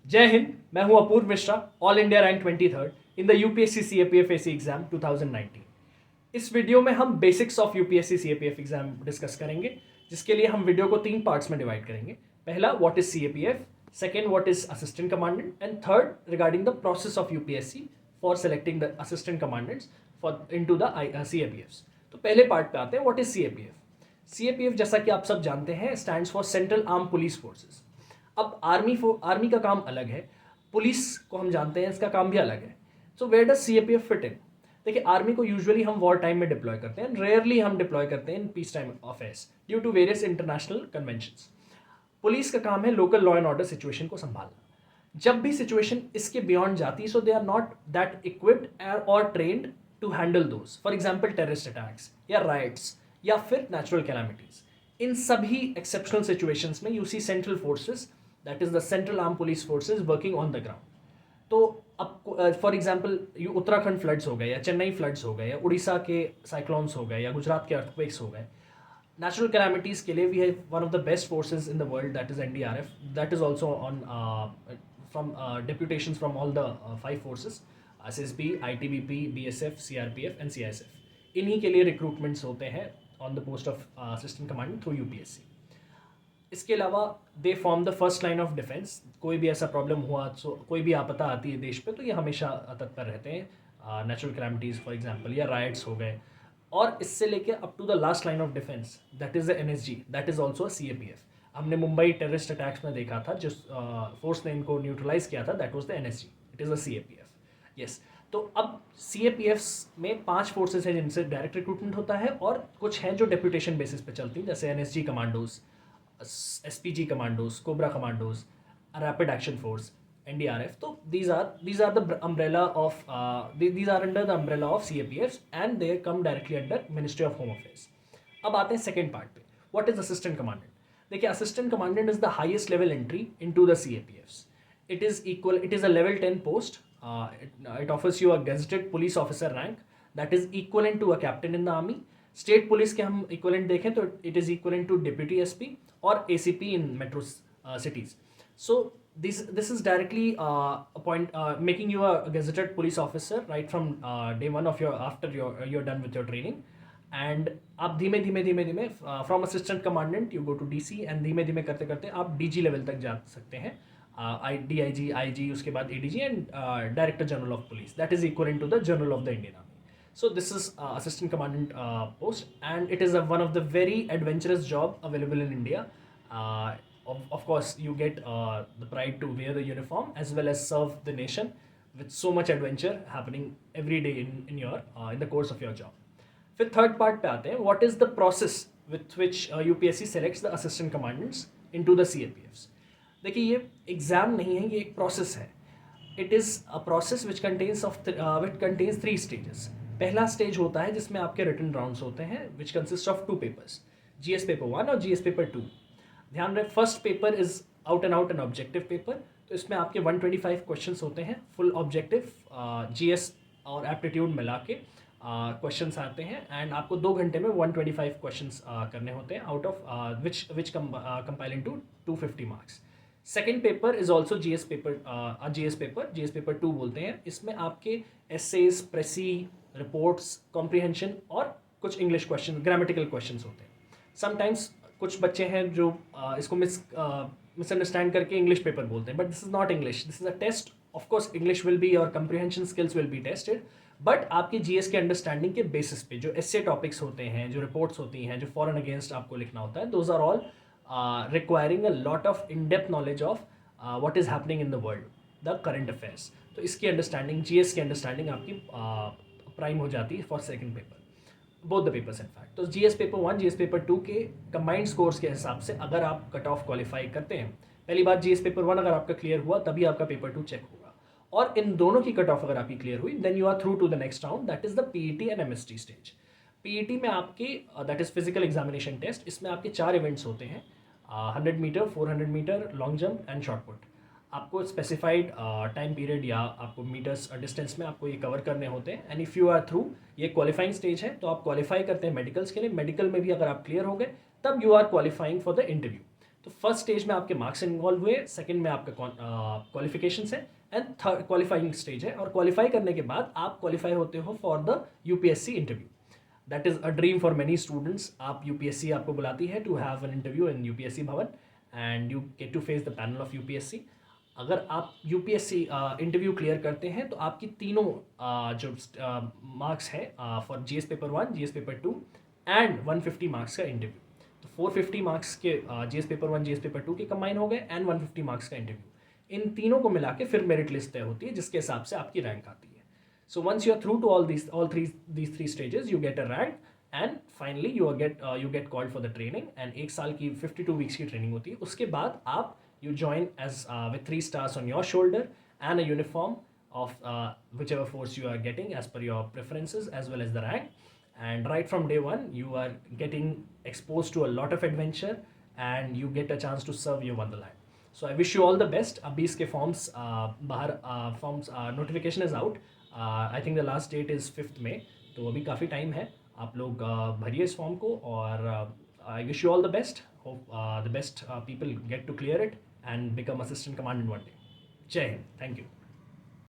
जय हिंद। मैं हूं Apoorv Mishra, all India rank 23rd in the UPSC CAPF exam 2019। इस वीडियो में हम basics of UPSC CAPF exam discuss करेंगे, जिसके लिए हम वीडियो को 3 पार्ट्स में डिवाइड करेंगे। पहला, what is CAPF, second, what is assistant commandant, and third, regarding the process of UPSC for selecting the assistant commandants for into the CAPF. तो पहले पार्ट पे आते हैं, व्हाट इज सीएपीएफ। सीएपीएफ, जैसा कि आप सब जानते हैं, stands for central arm police forces. अब आर्मी का काम अलग है, पुलिस को हम जानते हैं, इसका काम भी अलग है। So where does CAPF fit in? देखिए, आर्मी को यूजुअली हम वॉर टाइम में डिप्लॉय करते हैं, रेयरली हम डिप्लॉय करते हैं in peace time affairs due to various international conventions. Police का काम है local law and order situation को संभालना। जब भी सिचुएशन इसके बियॉन्ड जाती है, so they are not that equipped और trained to handle those. For example terrorist attacks या राइट्स या फिर नेचुरल कैलामिटीज। इन सभी एक्सेप्शनल सिचुएशंस में you see central forces, that is the central arm police forces working on the ground. तो अब for example Uttarakhand floods हो गए, या चेन्नई फ्लड्स हो गए, या उड़ीसा के साइक्लोन्स हो गए, या गुजरात के अर्थक्वेक्स हो गए, नेचुरल कैलामिटीज़ के लिए we have one of the best forces in the world, that is NDRF, that is also on from deputation from all the 5 forces, SSB, ITBP, BSF, CRPF and CISF. इन्हीं के लिए recruitments होते हैं on the post of assistant commandant through UPSC. इसके अलावा they form the first line of defence. कोई भी ऐसा प्रॉब्लम हुआ, सो कोई भी आपदा आती है देश पे, तो ये हमेशा तत्पर रहते हैं। नेचुरल कैलामिटीज़ फॉर एग्जांपल, या राइट्स हो गए, और इससे लेके up to the last line of defence, that is the NSG, that is also CAPF. हमने मुंबई टेररिस्ट अटैक्स में देखा था, जिस फोर्स ने इनको न्यूट्रलाइज किया था, that was the NSG, it is the CAPF. Yes. तो अब सीएपीएफ में 5 फोर्सेज हैं जिनसे डायरेक्ट रिक्रूटमेंट होता है, और कुछ हैं जो डेप्यूटेशन बेसिस पे चलती हैं, जैसे NSG commandos, SPG commandos, cobra commandos, rapid action force, NDRF. तो these are the umbrella of these are under the umbrella of CAPFs and they come directly under Ministry of Home Affairs. अब आते हैं second part पे, what is assistant commandant. देखिए, assistant commandant is the highest level entry into the CAPFs. It is a level 10 post. It offers you a gazetted police officer rank that is equivalent to a captain in the army. State police के हम equivalent देखें तो it is equivalent to deputy SP और ACP in metro cities. So this is directly making you a gazetted police officer right from day one of after you're done with your training. And आप धीमे धीमे from assistant commandant you go to DC, and धीमे धीमे करते करते आप DG level तक जा सकते हैं, डीआईजी, आईजी, उसके बाद ADG and director general of police, that is equivalent to the general of the Indian army. So this is assistant commandant post, and it is one of the very adventurous job available in India. Of course, you get the pride to wear the uniform as well as serve the nation with so much adventure happening every day in your in the course of your job. फिर third part पे आते हैं, what is the process with which UPSC selects the assistant commandants into the CAPFs. देखिए, ये exam नहीं है, ये एक प्रोसेस है. It is a process which contains 3 stages. पहला स्टेज होता है जिसमें आपके रिटन राउंड्स होते हैं, which consist of 2 papers, GS paper 1 और जीएस पेपर 2. ध्यान रहे, first paper is out and objective paper. तो इसमें आपके 125 क्वेश्चंस होते हैं, फुल ऑब्जेक्टिव, जीएस और एप्टीट्यूड मिला के क्वेश्चंस आते हैं, एंड आपको 2 घंटे में 125 क्वेश्चंस करने होते हैं, out of which compiling to 250 marks. Second paper is also GS paper 2 बोलते हैं. इसमें आपके एसेज, प्रेसी, रिपोर्ट्स, कॉम्प्रिहेंशन और कुछ इंग्लिश क्वेश्चन, ग्रामेटिकल क्वेश्चंस होते हैं. समटाइम्स कुछ बच्चे हैं जो इसको मिसअंडरस्टैंड करके इंग्लिश पेपर बोलते हैं, but this is not English, this is a test. Of course English will be और comprehension skills will be tested, but आपकी जीएस के अंडरस्टैंडिंग के बेसिस पे जो एस्से टॉपिक्स होते हैं, जो रिपोर्ट्स होती हैं, जो फॉर एंड अगेंस्ट आपको लिखना होता है, those are all requiring a lot of in depth knowledge of what is happening in the world, the current affairs. तो इसकी अंडरस्टैंडिंग, जीएस की अंडरस्टैंडिंग आपकी प्राइम हो जाती है for second paper, both the papers in fact. तो GS paper 1, GS paper 2 के combined scores के हिसाब से अगर आप कट ऑफ क्वालिफाई करते हैं, पहली बात जीएस पेपर 1 अगर आपका क्लियर हुआ तभी आपका पेपर 2 चेक होगा, और इन दोनों की कट ऑफ अगर आपकी क्लियर हुई, then you are through to the next round, that is the PET and MST stage. PET में आपके that is physical examination test. इसमें आपके 4 इवेंट्स होते हैं, 100 metre, 400 metre, long jump and short put. आपको स्पेसिफाइड टाइम पीरियड या आपको metres distance में आपको ये कवर करने होते हैं, and if you are through, ये क्वालिफाइंग स्टेज है, तो आप क्वालिफाई करते हैं मेडिकल्स के लिए. मेडिकल में भी अगर आप क्लियर हो गए, तब you are qualifying for the interview. तो फर्स्ट स्टेज में आपके मार्क्स इन्वॉल्व हुए, सेकंड में आपका क्वालिफिकेशन है, एंड थर्ड क्वालिफाइंग स्टेज है। और क्वालिफाई करने के बाद आप क्वालिफाई होते हो for the UPSC interview. That is a dream for many students. आप यूपीएससी आपको बुलाती है to have an interview in UPSC Bhavan and you get to face the panel of UPSC. अगर आप यूपीएससी इंटरव्यू क्लियर करते हैं तो आपकी तीनों जो मार्क्स हैं for GS paper 1, GS paper 2 and 150 marks का इंटरव्यू, तो 450 मार्क्स के जीएस पेपर 1, जीएस पेपर 2 के कंबाइन हो गए एंड 150 मार्क्स का इंटरव्यू। इन तीनों को मिला के फिर मेरिट लिस्ट तय होती है जिसके हिसाब से आपकी रैंक आती है। So once you are through to all three stages, you get a rank and finally you get called for the training and एक साल की 52 weeks की training होती है। उसके बाद आप you join as with 3 stars on your shoulder and a uniform of whichever force you are getting as per your preferences as well as the rank. And right from day one, you are getting exposed to a lot of adventure and you get a chance to serve your wonderland. So I wish you all the best. अभी इसके forms बाहर forms notification is out. I think the last that is 5 मई, तो अभी काफ़ी time है। आप लोग भरिए इस फॉर्म को और I wish you all the best. Hope the best people get to clear it and become assistant commandant one day. जय हिंद, थैंक यू।